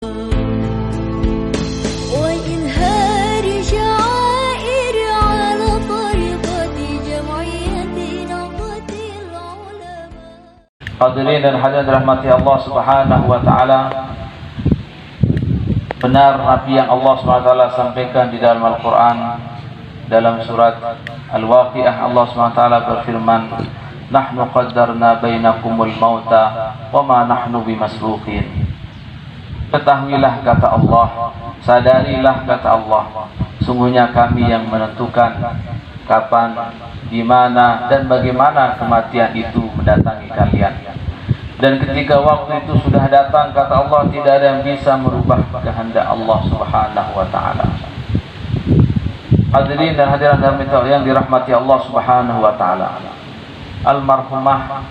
Hadirin dan hadirat rahmati Allah Subhanahu wa taala. Benar Nabi yang Allah Subhanahu wa taala sampaikan di dalam Al-Qur'an dalam surat Al-Waqiah. Allah Subhanahu wa taala berfirman, "Nahnu qaddarna bainakumul mauta wa ma nahnu bimasbuqin." Ketahuilah kata Allah, sadarilah kata Allah, sungguhnya kami yang menentukan kapan, di mana dan bagaimana kematian itu mendatangi kalian. Dan ketika waktu itu sudah datang, kata Allah, tidak ada yang bisa merubah kehendak Allah Subhanahu wa taala. Hadirin dan hadirat yang dirahmati Allah Subhanahu wa taala. Almarhumah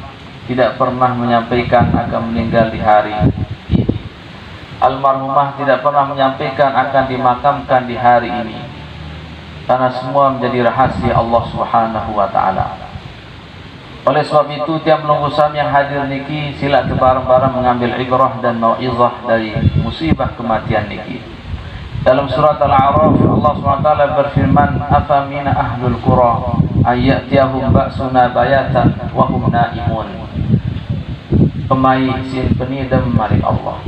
tidak pernah menyampaikan akan meninggal di hari ini. Almarhumah tidak pernah menyampaikan akan dimakamkan di hari ini. Karena semua menjadi rahasia Allah Subhanahu wa taala. Oleh sebab itu, tiap lunggusan yang hadir niki sila bareng-bareng mengambil ibrah dan mau'izah dari musibah kematian niki. Dalam surat Al-A'raf, Allah SWT berfirman, "Afamina ahlul qura ayyatiyahum ba'suna bayatan wa hum naimun." Pemai sin penidam mari Allah.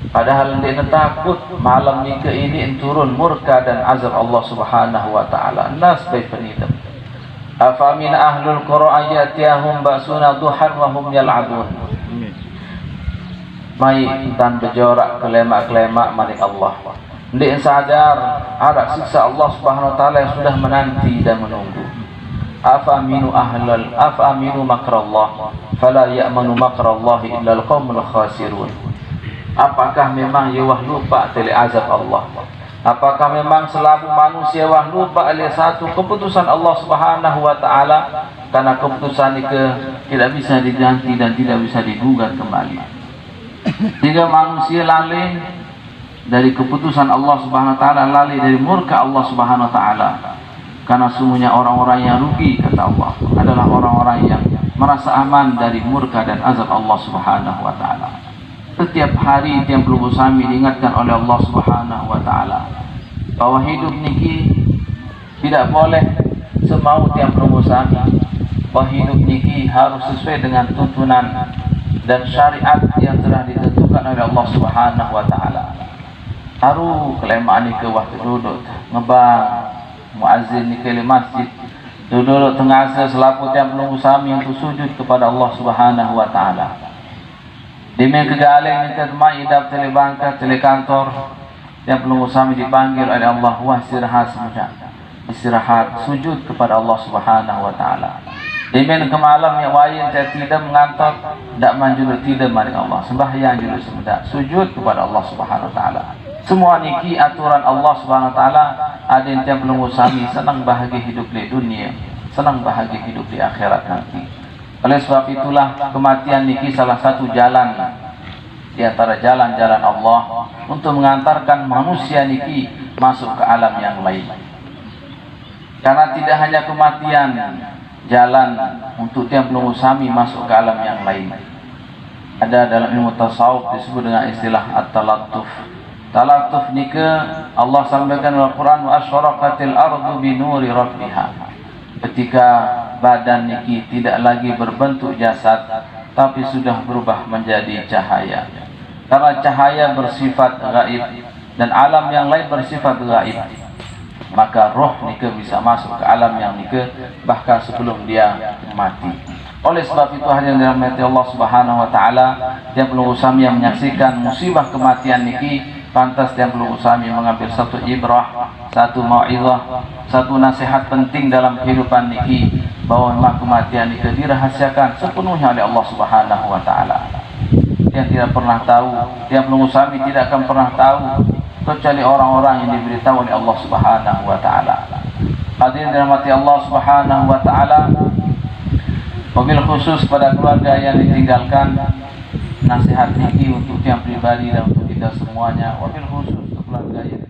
Padahal dia takut malam niki ini turun murka dan azab Allah Subhanahu wa taala. Nas bay penidam. Afamin ahlul qura ayatiyahum ba'suna duhan wa hum yal'abun. Mai dan bejorak kelemak-kelemak mari Allah. Ndik sadar ada siksa Allah Subhanahu wa taala yang sudah menanti dan menunggu. Afaminu makrallah fala ya'manu makrallahi illa alqaumul khasirun. Apakah memang yawah lupa tali azab Allah? Apakah memang selalu manusia wah lupa oleh satu keputusan Allah Subhanahu wa taala? Karena keputusan itu tidak bisa diganti dan tidak bisa digugat kembali. Jika manusia lalai dari keputusan Allah Subhanahu wa taala, lalai dari murka Allah Subhanahu wa taala. Karena sungguhnya orang-orang yang rugi, kata Allah, adalah orang-orang yang merasa aman dari murka dan azab Allah Subhanahu wa taala. Setiap hari tiap pelunggu sami diingatkan oleh Allah Subhanahu wa taala bahwa hidup niki tidak boleh semau tiap pelunggu sami. Bahwa hidup niki harus sesuai dengan tuntunan dan syariat yang telah ditentukan oleh Allah Subhanahu wa taala. Haru kelemaan niki waktu duduk ngebang muazzin niki di masjid. Duduk tengah selaku tiap pelunggu sami untuk sujud kepada Allah Subhanahu wa taala. Demi kegaleng kita temai idap tele bangka tele kantor yang pelunggu sami dipanggil oleh Allah, wah istirahat semuanya, istirahat sujud kepada Allah Subhanahu wa taala. Demi kemalam yang wayin saya tidak mengantok, tidak manjul tidak mari Allah sembahyang julu semuanya, sujud kepada Allah Subhanahu wa taala. Semua niki aturan Allah Subhanahu wa taala. Ada yang tiap pelunggu sami senang bahagia hidup di dunia, senang bahagia hidup di akhirat nanti. Oleh sebab itulah kematian niki salah satu jalan di antara jalan-jalan Allah untuk mengantarkan manusia niki masuk ke alam yang lain. Karena tidak hanya kematian, jalan untuk tiap pelunggu sami masuk ke alam yang lain. Ada dalam ilmu tasawuf disebut dengan istilah at-talattuf. Talattuf nika Allah sampaikan dalam Al-Qur'an, wa asyraqatil ardu bi nuri rabbiha. Ketika badan niki tidak lagi berbentuk jasad, tapi sudah berubah menjadi cahaya. Karena cahaya bersifat gaib dan alam yang lain bersifat gaib, maka roh niki bisa masuk ke alam yang niki bahkan sebelum dia mati. Oleh sebab itu hadirin dirahmati Allah Subhanahu wa taala, yang pelunggu sami yang menyaksikan musibah kematian niki, pantas yang pelunggu sami mengambil satu ibrah, satu mau'izah, satu nasihat penting dalam kehidupan niki, bahwa memang kematian niki dirahasiakan sepenuhnya oleh Allah Subhanahu wa taala. Yang tidak pernah tahu, yang pelunggu sami tidak akan pernah tahu kecuali orang-orang yang diberitahu oleh Allah Subhanahu wa taala. Hadirin dirahmati Allah Subhanahu wa taala, wabil khusus pada keluarga yang ditinggalkan, nasihat niki untuk yang pribadi dan untuk kita semuanya, wabil khusus untuk keluarga yang